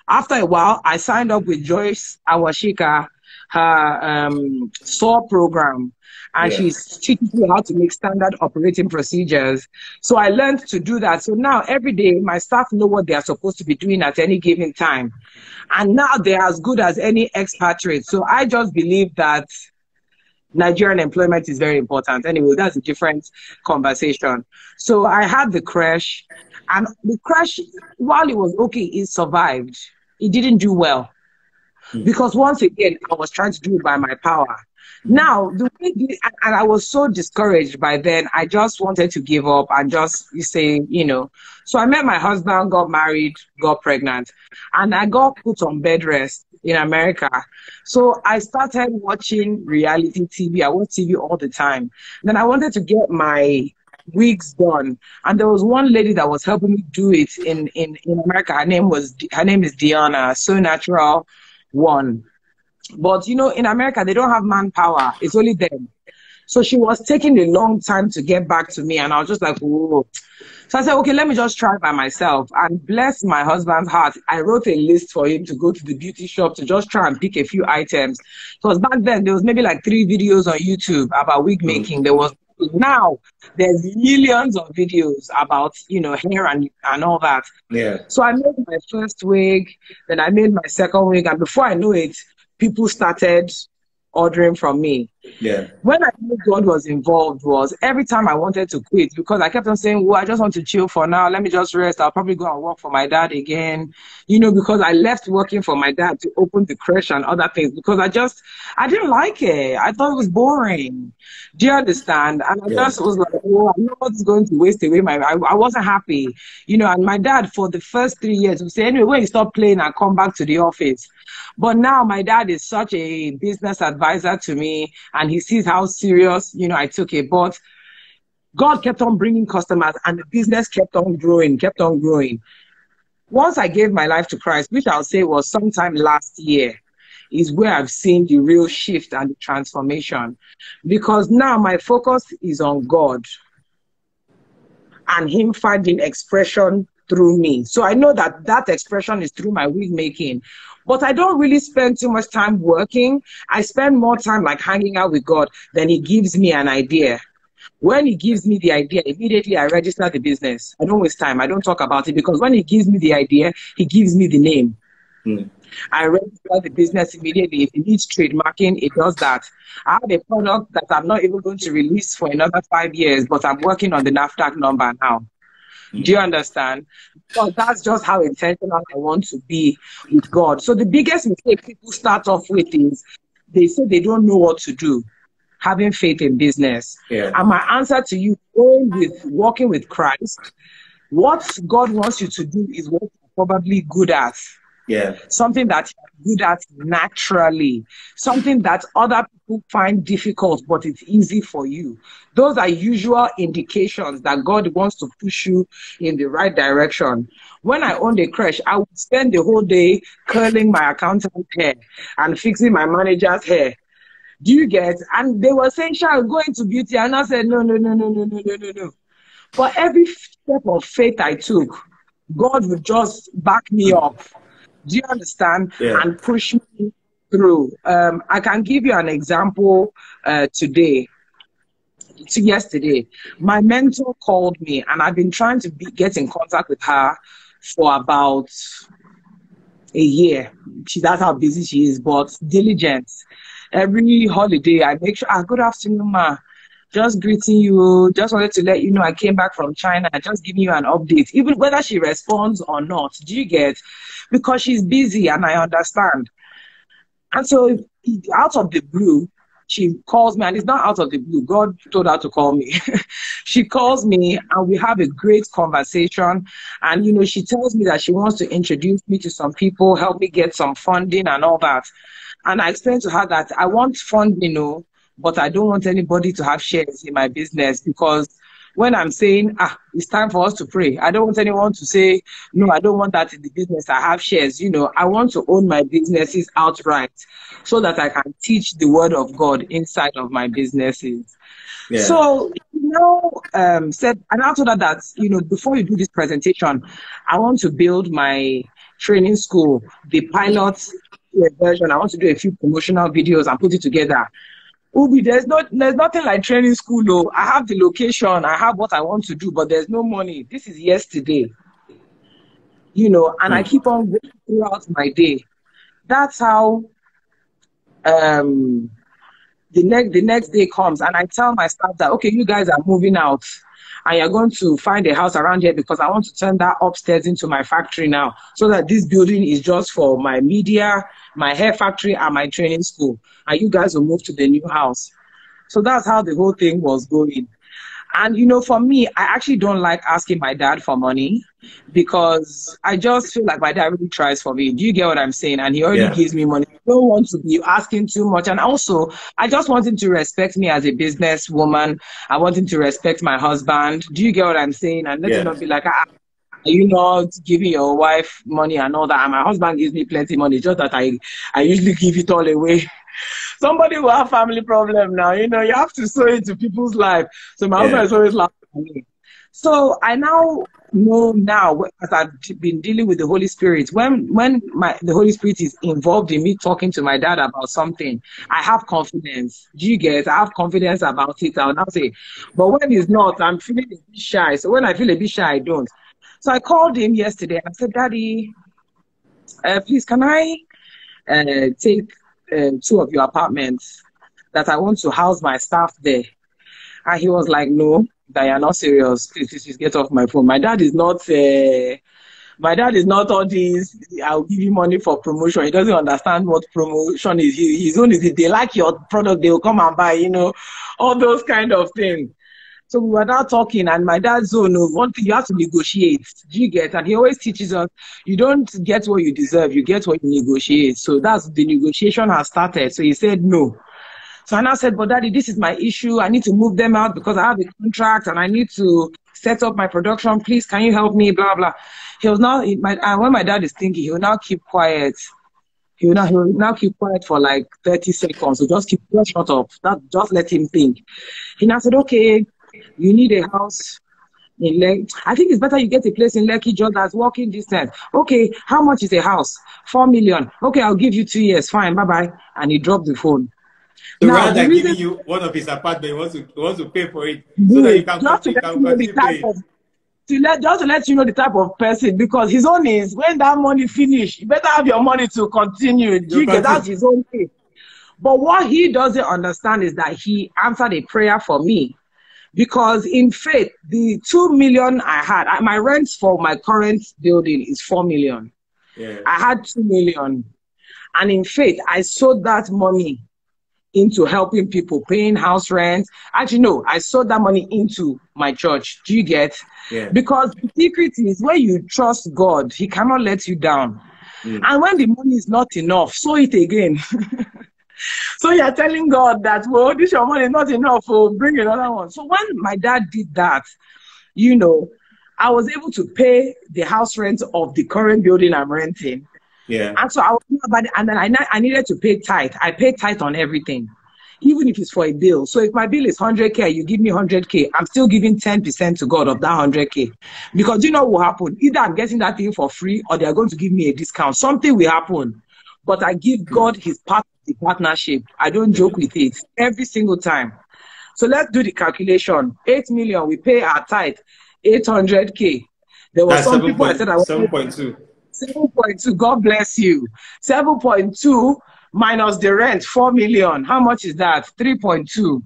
After a while, I signed up with Joyce Awashika, her SOAR program, and she's teaching me how to make standard operating procedures. So I learned to do that. So now every day, my staff know what they are supposed to be doing at any given time. And now they're as good as any expatriate. So I just believe that Nigerian employment is very important. Anyway, that's a different conversation. So I had the creche, and the creche, while it was okay, it survived. It didn't do well. Because once again, I was trying to do it by my power. Now, and I was so discouraged by then, I just wanted to give up and just say, you know. So I met my husband, got married, got pregnant, and I got put on bed rest in America. So I started watching reality TV. I watch TV all the time. Then I wanted to get my wigs done, and there was one lady that was helping me do it in America. Her name is Diana, So Natural One. But you know, in America they don't have manpower, it's only them. So she was taking a long time to get back to me, and I was just like, whoa. So I said, okay, let me just try by myself. And bless my husband's heart, I wrote a list for him to go to the beauty shop to just try and pick a few items. Because back then there was maybe like 3 videos on YouTube about wig making. Now there's millions of videos about, you know, hair and all that. So I made my first wig, then I made my second wig, and before I knew it, people started ordering from me. When I knew God was involved was every time I wanted to quit, because I kept on saying, well, I just want to chill for now. Let me just rest. I'll probably go and work for my dad again. You know, because I left working for my dad to open the creche and other things because I didn't like it. I thought it was boring. Do you understand? And I just was like, oh, I'm not going to waste away I wasn't happy. You know, and my dad for the first 3 years would say, anyway, when you stop playing, I'll come back to the office. But now my dad is such a business advisor to me, and he sees how serious, you know, I took it. But God kept on bringing customers and the business kept on growing, kept on growing. Once I gave my life to Christ, which I'll say was sometime last year, is where I've seen the real shift and the transformation. Because now my focus is on God and Him finding expression through me. So I know that that expression is through my wig making. But I don't really spend too much time working. I spend more time like hanging out with God than He gives me an idea. When He gives me the idea, immediately I register the business. I don't waste time. I don't talk about it because when He gives me the idea, He gives me the name. I register the business immediately. If it needs trademarking, it does that. I have a product that I'm not even going to release for another 5 years, but I'm working on the NAFDAC number now. Do you understand? Because that's just how intentional I want to be with God. So the biggest mistake people start off with is they say they don't know what to do. Having faith in business. And my answer to you, going with walking with Christ, what God wants you to do is what you're probably good at. Something that you're good at naturally. Something that other people find difficult, but it's easy for you. Those are usual indications that God wants to push you in the right direction. When I owned a creche, I would spend the whole day curling my accountant's hair and fixing my manager's hair. Do you get? And they were saying, Sharon, go into beauty. And I said, no. For every step of faith I took, God would just back me up. Do you understand? And push me through. I can give you an example yesterday. My mentor called me, and I've been trying to get in contact with her for about a year. That's how busy she is, but diligent. Every holiday, I make sure, good afternoon, ma. Just greeting you. Just wanted to let you know I came back from China. Just giving you an update. Even whether she responds or not. Do you get? Because she's busy and I understand. And so out of the blue, she calls me, and it's not out of the blue. God told her to call me. She calls me and we have a great conversation. And, you know, she tells me that she wants to introduce me to some people, help me get some funding and all that. And I explained to her that I want funding, you know, but I don't want anybody to have shares in my business, because when I'm saying, it's time for us to pray, I don't want anyone to say, no, I don't want that in the business. I have shares. You know, I want to own my businesses outright so that I can teach the word of God inside of my businesses. So, you know, said, and I told her that, you know, before you do this presentation, I want to build my training school, the pilot version. I want to do a few promotional videos and put it together. Ubi, there's nothing like training school, though. I have the location, I have what I want to do, but there's no money. This is yesterday, you know, and I keep on going throughout my day. That's how the next day comes, and I tell my staff that, okay, you guys are moving out and you're going to find a house around here, because I want to turn that upstairs into my factory now, so that this building is just for my media, my hair factory, and my training school. And you guys will move to the new house. So that's how the whole thing was going. And, you know, for me, I actually don't like asking my dad for money, because I just feel like my dad really tries for me. Do you get what I'm saying? And he already gives me money. I don't want to be asking too much. And also, I just want him to respect me as a businesswoman. I want him to respect my husband. Do you get what I'm saying? And let him not be like, are you not giving your wife money and all that? And my husband gives me plenty of money, just that I usually give it all away. Somebody will have family problem now. You know, you have to sow into people's life. So my husband is always laughing at me. So I now know now, as I've been dealing with the Holy Spirit, when the Holy Spirit is involved in me talking to my dad about something, I have confidence. Do you get? I have confidence about it. I'll now say, but when it's not, I'm feeling a bit shy. So when I feel a bit shy, I don't. So I called him yesterday and I said, Daddy, please, can I take 2 of your apartments that I want to house my staff there? And he was like, no, that you're not serious. Please get off my phone. My dad is not all these, I'll give you money for promotion. He doesn't understand what promotion is. His own is, if they like your product, they'll come and buy, you know, all those kind of things. So we were now talking, and my dad's own, one thing, you have to negotiate. Do you get? And he always teaches us, you don't get what you deserve, you get what you negotiate. So that's the negotiation has started. So he said no. So I now said, but daddy, this is my issue. I need to move them out because I have a contract and I need to set up my production. Please, can you help me? Blah, blah. He was now, and when my dad is thinking, he will now keep quiet. He will now keep quiet for like 30 seconds. So just shut up. Just let him think. He now said, okay, you need a house in Lekki. I think it's better you get a place in Lekki just as walking distance. Okay, how much is a house? 4 million. Okay, I'll give you 2 years. Fine, bye-bye. And he dropped the phone. So now, rather than giving you one of his apartments, he wants to pay for it so that you can continue paying. Just to let you know the type of person, because his own is when that money finish, you better have your money to continue. That's his own thing. But what he doesn't understand is that he answered a prayer for me. Because in faith, the 2 million I had, my rent for my current building is 4 million. Yeah. I had 2 million. And in faith, I sowed that money into helping people, paying house rent. Actually, no, I sowed that money into my church. Do you get? Yeah. Because the secret is when you trust God, He cannot let you down. And when the money is not enough, sow it again. So you're telling God that, well, this your money is not enough, so bring another one. So when my dad did that, you know, I was able to pay the house rent of the current building I'm renting. Yeah. And so and then I needed to pay tithe. I pay tithe on everything, even if it's for a bill. So if my bill is 100K, you give me 100K, I'm still giving 10% to God of that 100K. Because you know what will happen? Either I'm getting that thing for free or they're going to give me a discount. Something will happen. But I give God his part of the partnership. I don't joke with it every single time. So let's do the calculation. 8 million, we pay our tithe, 800K. There were some people I said I was 7.2. 7.2, God bless you. 7.2 minus the rent, 4 million. How much is that? 3.2.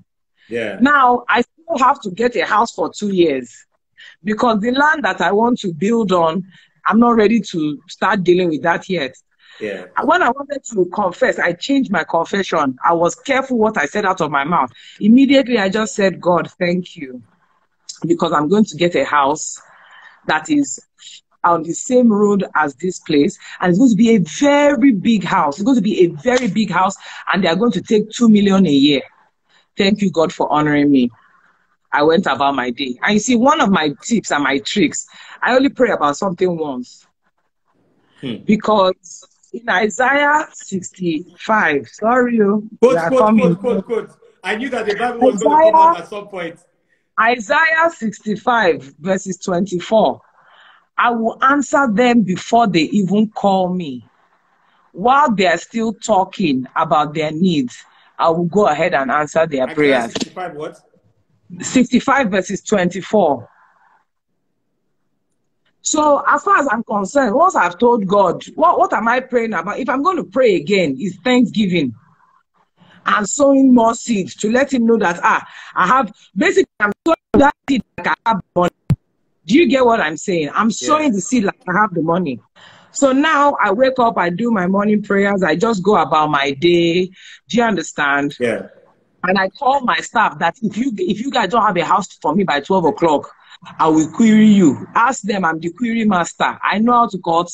Yeah. Now, I still have to get a house for 2 years because the land that I want to build on, I'm not ready to start dealing with that yet. Yeah. When I wanted to confess, I changed my confession. I was careful what I said out of my mouth. Immediately, I just said, God, thank you, because I'm going to get a house that is on the same road as this place, and it's going to be a very big house. It's going to be a very big house, and they are going to take 2 million a year. Thank you, God, for honoring me. I went about my day. And you see, one of my tips and my tricks, I only pray about something once. Because in Isaiah 65, sorry, quote. I knew that the Bible was going to come out at some point. Isaiah 65, verses 24. I will answer them before they even call me. While they are still talking about their needs, I will go ahead and answer their prayers. 65 what? 65 verses 24. So as far as I'm concerned, once I've told God, what am I praying about? If I'm going to pray again, it's thanksgiving and sowing more seeds to let him know that, I have, basically, I'm sowing that seed like I have money. Do you get what I'm saying? I'm sowing the seed like I have the money. So now I wake up, I do my morning prayers, I just go about my day. Do you understand? Yeah. And I call my staff that if you guys don't have a house for me by 12 o'clock, I will query you. Ask them, I'm the query master. I know how to cut,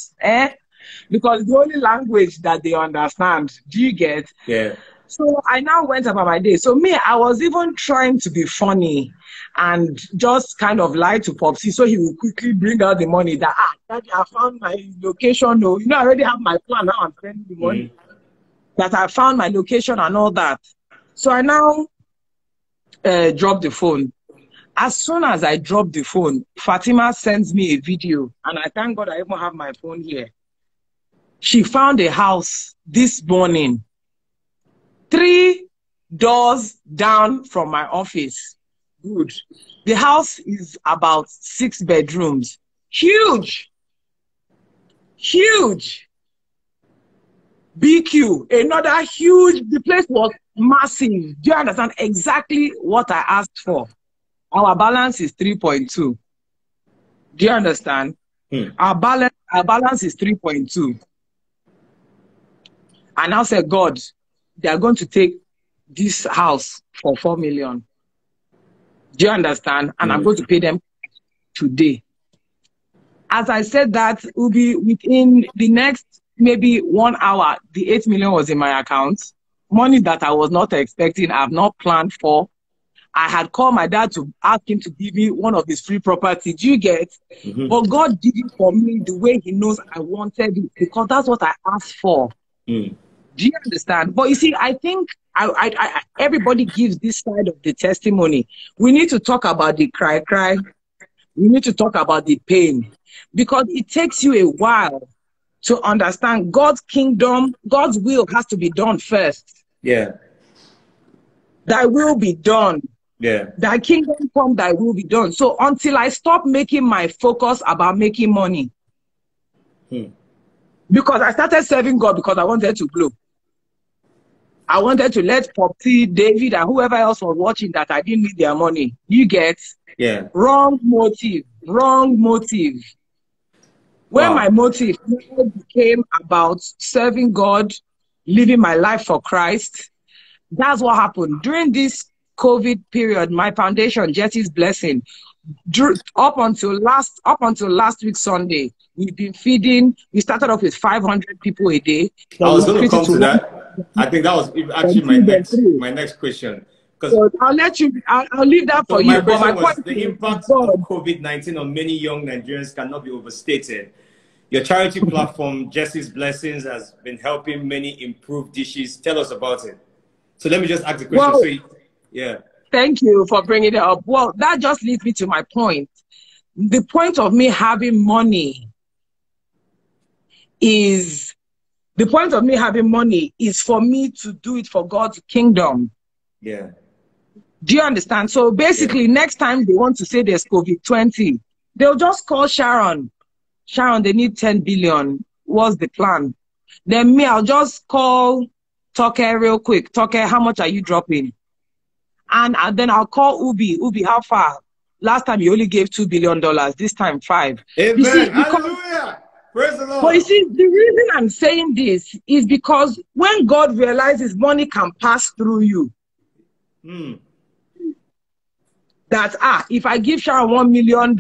because the only language that they understand. Do you get? Yeah. So I now went about my day. So me, I was even trying to be funny and just kind of lie to Popsy so he will quickly bring out the money that, Daddy, I found my location. No, I already have my plan. Now I'm spending the money. That I found my location and all that. So I now dropped the phone. As soon as I dropped the phone, Fatima sends me a video, and I thank God I even have my phone here. She found a house this morning, 3 doors down from my office. Good. The house is about 6 bedrooms. Huge. Huge. BQ, another huge, the place was massive. Do you understand exactly what I asked for? Our balance is 3.2. Do you understand? Our balance is 3.2. And I said, God, they are going to take this house for 4 million. Do you understand? And I'm going to pay them today. As I said that, it will be within the next maybe 1 hour, the 8 million was in my account. money that I was not expecting, I've not planned for. I had called my dad to ask him to give me one of his free property. Do you get? But God did it for me the way he knows I wanted it, because that's what I asked for. Do you understand? But you see, I think everybody gives this side of the testimony. We need to talk about the cry. We need to talk about the pain, because it takes you a while to understand God's kingdom. God's will has to be done first. Yeah. Thy will be done. Yeah. Thy kingdom come, thy will be done. So until I stop making my focus about making money, because I started serving God because I wanted to blow. I wanted to let Popsy, David, and whoever else was watching that I didn't need their money. You get? Yeah. Wrong motive. Wrong motive. When my motive became about serving God, living my life for Christ, that's what happened. During this COVID period, my foundation, Jesse's Blessing, up until last week Sunday, we've been feeding. We started off with 500 people a day. I was going to come to that. I think that was actually my next question. So I'll let you. I'll leave that for you. But my point the impact of COVID-19 on many young Nigerians cannot be overstated. Your charity platform, Jesse's Blessings, has been helping many improve dishes. Tell us about it. So let me just ask the question. Well, thank you for bringing it up. Well, that just leads me to my point. The point of me having money is for me to do it for God's kingdom. Yeah. Do you understand? So basically, next time they want to say there's COVID-20, they'll just call Sharon. Sharon, they need 10 billion. What's the plan? Then me, I'll just call Toke real quick. Toke, how much are you dropping? And then I'll call Ubi. Ubi, how far? Last time you only gave $2 billion. This time, 5. Amen. You see, hallelujah. Praise the Lord. But you see, the reason I'm saying this is because when God realizes money can pass through you, that, if I give Sharon $1 million,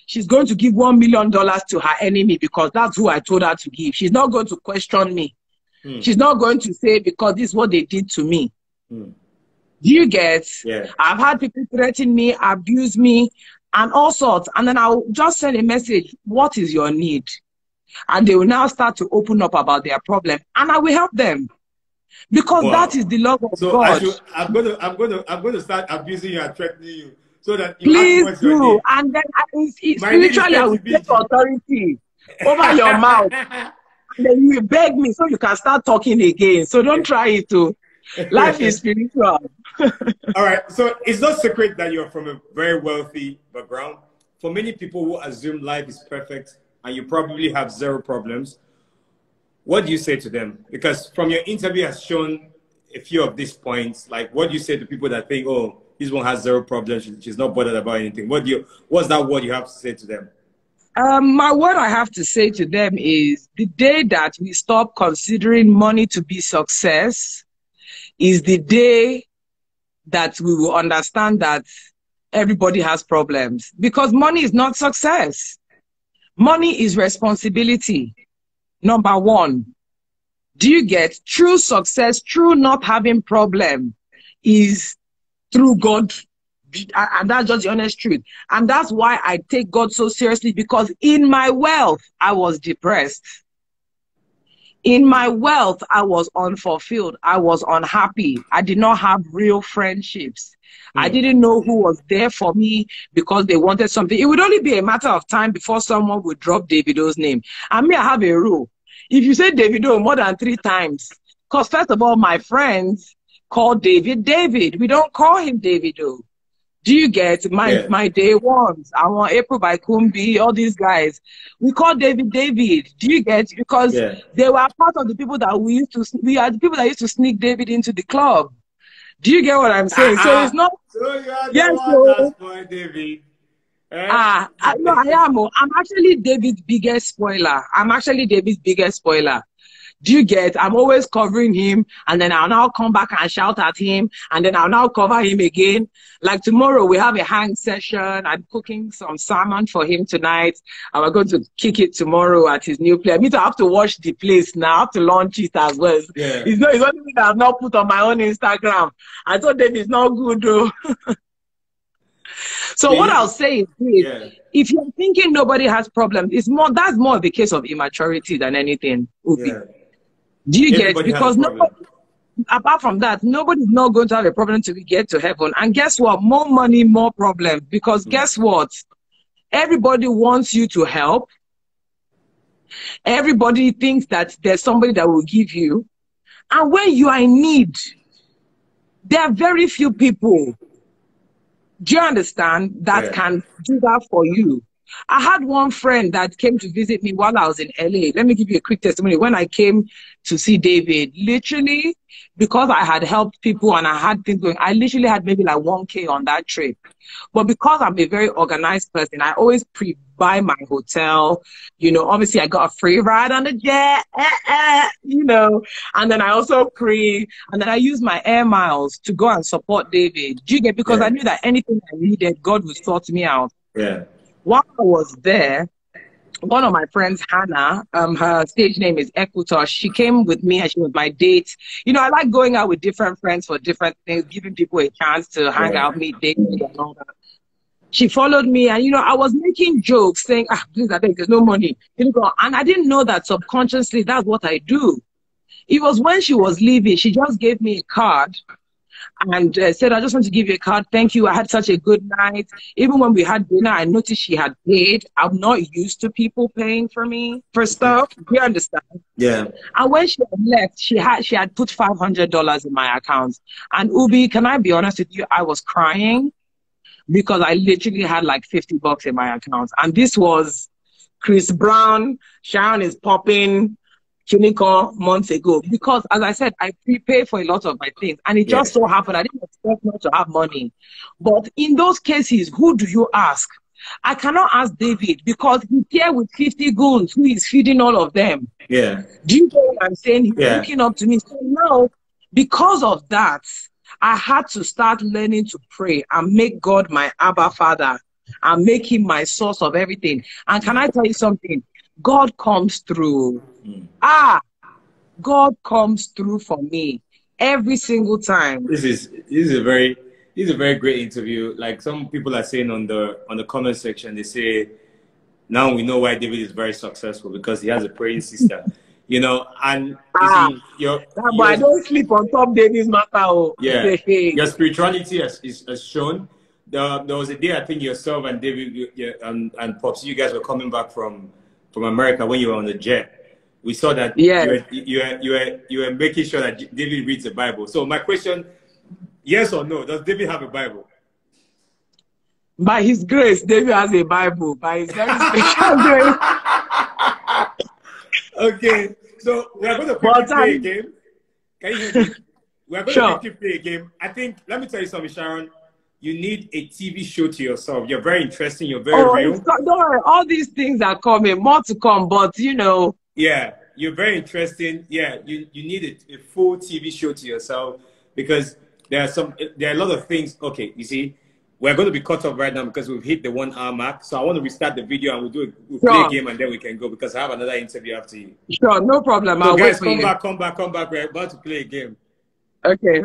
she's going to give $1 million to her enemy because that's who I told her to give. She's not going to question me. She's not going to say, because this is what they did to me. Do you get? Yeah. I've had people threaten me, abuse me, and all sorts. And then I'll just send a message, what is your need? And they will now start to open up about their problem. And I will help them. Because that is the love of God. I'm going to start abusing you and threatening you. So that you please do. And then spiritually I will take authority over your mouth. And then you will beg me so you can start talking again. So don't try it to. Life is spiritual. All right. So it's no secret that you're from a very wealthy background. For many people who assume life is perfect and you probably have zero problems, what do you say to them? Because from your interview has shown a few of these points. Like, what do you say to people that think, oh, this one has zero problems, she's not bothered about anything? What's that word you have to say to them? My word I have to say to them is the day that we stop considering money to be success is the day that we will understand that everybody has problems. Because money is not success. Money is responsibility. Number one. Do you get? True success, true not having problem is through God. And that's just the honest truth. And that's why I take God so seriously, because in my wealth, I was depressed. In my wealth, I was unfulfilled. I was unhappy. I did not have real friendships. I didn't know who was there for me because they wanted something. It would only be a matter of time before someone would drop Davido's name. And me, I have a rule. If you say Davido more than 3 times, because first of all, my friends call David David. We don't call him Davido. Do you get? My day ones? I want April by Kumbi, all these guys. We call David David. Do you get? Because they were part of the people that we are the people that used to sneak David into the club. Do you get what I'm saying? So it's not. So you are the one that's for David. No, I am. I'm actually David's biggest spoiler. I'm actually David's biggest spoiler. Do you get? I'm always covering him, and then I'll now come back and shout at him, and then I'll now cover him again. Like tomorrow, we have a hang session. I'm cooking some salmon for him tonight, and we're going to kick it tomorrow at his new place. I mean, I have to watch the place now. I have to launch it as well. Yeah. It's only thing I've not put on my own Instagram. I thought that it's not good, though. So what I'll say is this, if you're thinking nobody has problems, that's more the case of immaturity than anything. Yeah. Do you get? Because nobody, apart from that, nobody's not going to have a problem till we get to heaven. And guess what? More money, more problems. Because guess what? Everybody wants you to help. Everybody thinks that there's somebody that will give you. And when you are in need, there are very few people, do you understand, that can do that for you. I had one friend that came to visit me while I was in LA. Let me give you a quick testimony. When I came to see David, literally, because I had helped people and I had things going, I literally had maybe like 1K on that trip. But because I'm a very organized person, I always pre-buy my hotel. You know, obviously I got a free ride on the jet, you know, and then I also and then I use my air miles to go and support David. Do you get? Because I knew that anything I needed, God would sort me out. Yeah. While I was there, one of my friends, Hannah, her stage name is Equator. She came with me and she was my date. You know, I like going out with different friends for different things, giving people a chance to hang out, meet David and all that. She followed me and, you know, I was making jokes saying, please, I think there's no money. And I didn't know that subconsciously that's what I do. It was when she was leaving, she just gave me a card and said, I just want to give you a card. Thank you. I had such a good night. Even when we had dinner, I noticed she had paid. I'm not used to people paying for me for stuff. Do you understand? Yeah. And when she had left, she had put $500 in my account. And Ubi, can I be honest with you? I was crying because I literally had like $50 in my account. And this was Chris Brown. Sharon is popping. Kiniko months ago, because as I said, I prepay for a lot of my things, and it just so happened I didn't expect not to have money. But in those cases, who do you ask? I cannot ask David because he's here with 50 goons who is feeding all of them. Yeah. Do you know what I'm saying? He's looking up to me. So now, because of that, I had to start learning to pray and make God my Abba Father and make him my source of everything. And can I tell you something? God comes through. God comes through for me every single time. This is a very great interview. Like some people are saying on the comment section, they say now we know why David is very successful because he has a praying sister. You know, and you see, but I don't sleep on top David's matter. Yeah, your spirituality has shown. There was a day I think yourself and David and Pops, you guys were coming back from America when you were on the jet. We saw that you were making sure that David reads the Bible. So my question, yes or no, does David have a Bible? By his grace, David has a Bible. By his very special grace. Okay, so we are going to play a game. Can you hear me? We are going to play a game. I think, let me tell you something, Sharon. You need a TV show to yourself. You're very interesting. You're very real. Don't worry. All these things are coming. More to come, but you know. Yeah, you're very interesting. Yeah, you need a full TV show to yourself because there are a lot of things. Okay, you see, we're going to be cut off right now because we've hit the 1 hour mark. So I want to restart the video and we'll play a game and then we can go because I have another interview after you. Sure, no problem. So guys, come back. We're about to play a game. Okay.